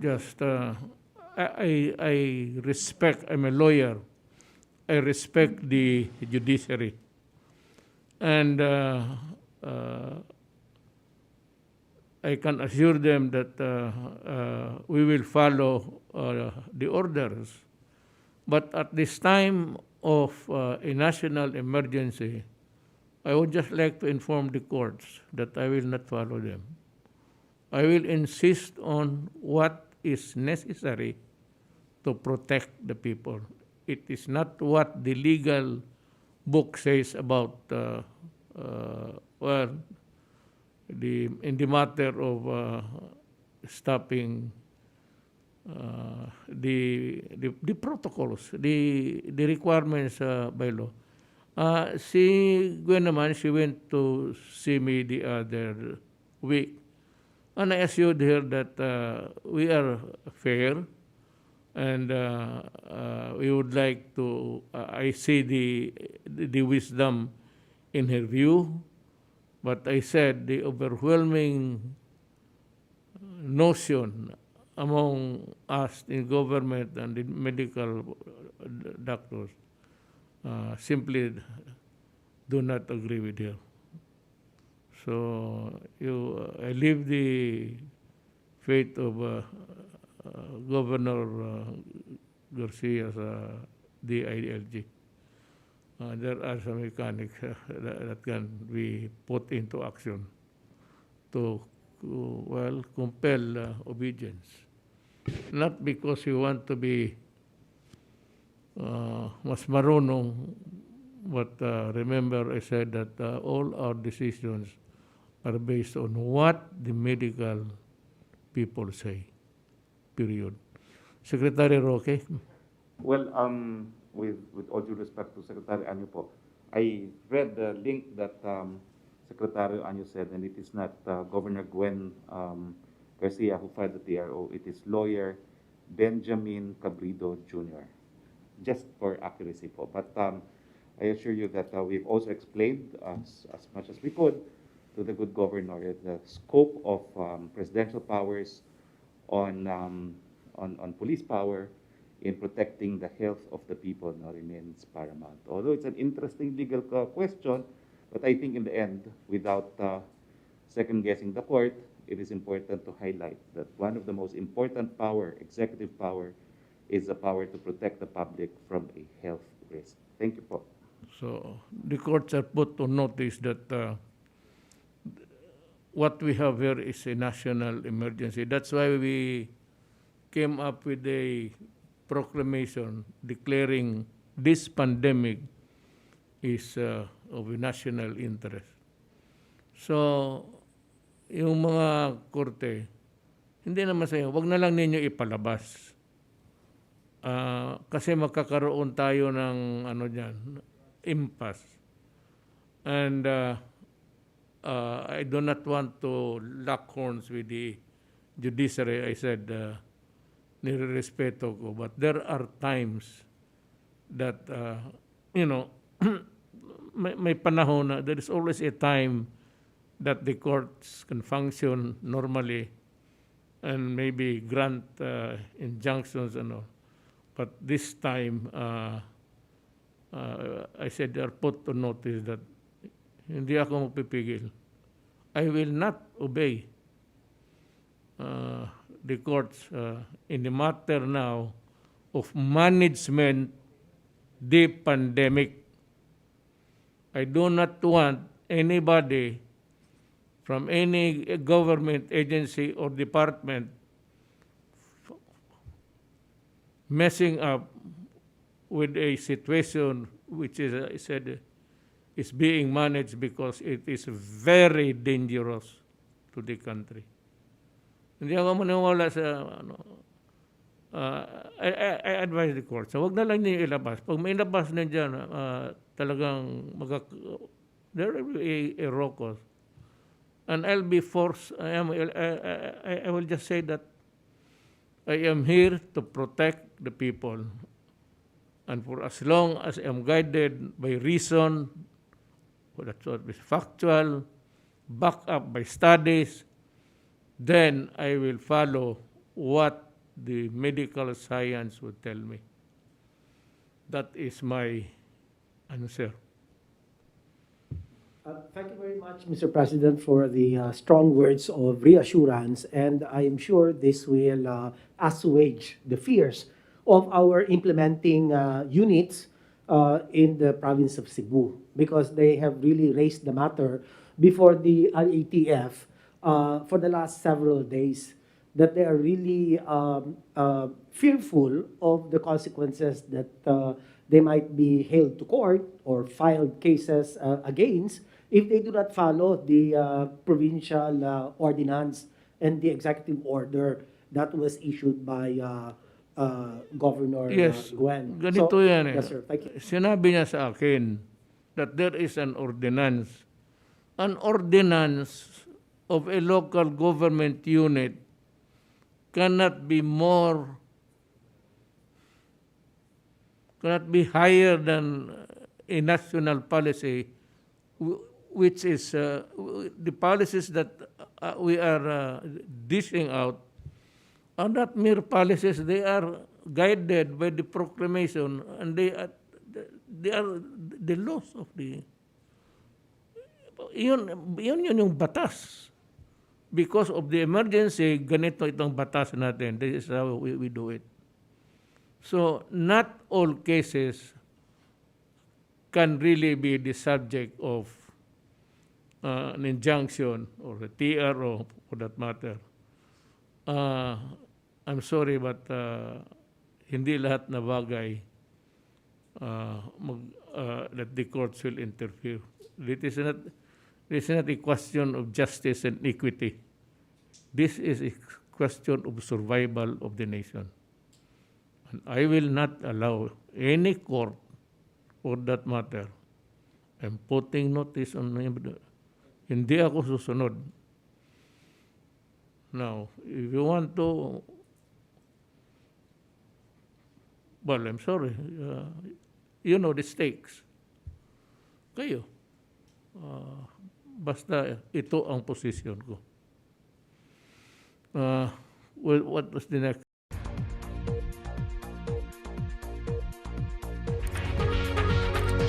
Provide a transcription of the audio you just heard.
just, I respect, I'm a lawyer, I respect the judiciary. And I can assure them that we will follow the orders. But at this time of a national emergency, I would just like to inform the courts that I will not follow them. I will insist on what is necessary to protect the people. It is not what the legal book says about, in the matter of stopping the protocols, the requirements by law. Si Gwen naman, she went to see me the other week, and I assured her that we are fair, and we would like to, I see the wisdom in her view, but I said the overwhelming notion among us in government and the medical doctors simply do not agree with her. So I leave the fate of Governor Garcia's DILG. There are some mechanics that can be put into action to compel obedience. Not because we want to be mas marunong, but remember I said that all our decisions are based on what the medical people say, period. Secretary Roque? Well, with all due respect to Secretary Anyo po, I read the link that Secretary Anyo said, and it is not Governor Gwen Garcia who filed the TRO. It is lawyer Benjamin Cabrido Jr., just for accuracy po. But I assure you that we've also explained as much as we could to the good governor the scope of presidential powers on police power in protecting the health of the people remains paramount. Although it's an interesting legal question, but I think in the end, without second-guessing the court, it is important to highlight that one of the most important power, executive power, is the power to protect the public from a health risk. Thank you po. So the courts are put on notice that what we have here is a national emergency. That's why we came up with a proclamation declaring this pandemic is of a national interest. So, yung mga korte, hindi naman sa'yo, wag na lang ninyo ipalabas. Kasi magkakaroon tayo ng impasse. And I do not want to lock horns with the judiciary. I said, nirerespeto ko. But there are times that, may panahon na there is always a time that the courts can function normally and maybe grant injunctions and all. But this time, I said they are put to notice that hindi ako magpipigil. I will not obey the courts in the matter now of management the pandemic. I do not want anybody from any government agency or department messing up with a situation which is, I said, is being managed because it is very dangerous to the country. Hindi ako maniwala sa I advise the court. So wag na lang niyo ilabas. Pag may ilabas na dyan, talagang there will be a raucous. And I'll be forced, I will just say that I am here to protect the people. And for as long as I am guided by reason, that's what is factual, backed up by studies, then I will follow what the medical science would tell me. That is my answer. Thank you very much, Mr. President, for the strong words of reassurance, and I am sure this will assuage the fears of our implementing units in the province of Cebu, because they have really raised the matter before the IATF for the last several days, that they are really fearful of the consequences that they might be hailed to court or filed cases against if they do not follow the provincial ordinance and the executive order that was issued by Governor Yes, Gwen. ganito yan eh. Yes, sir. Thank you. Sinabi niya sa akin that there is an ordinance. An ordinance of a local government unit cannot be higher than a national policy, which is the policies that we are dishing out are not mere policies. They are guided by the proclamation, and they are the laws of the. Yun yung batas. Because of the emergency, ganito itong batas natin. This is how we do it. So, not all cases can really be the subject of an injunction or a TRO for that matter. I'm sorry, but hindi lahat na bagay that the courts will interfere. This is not a question of justice and equity. This is a question of survival of the nation. And I will not allow any court, for that matter, I'm putting notice on hindi ako susunod. Now, if you want to, well, I'm sorry. You know the stakes. Kayo. Basta ito ang posisyon ko. What was the next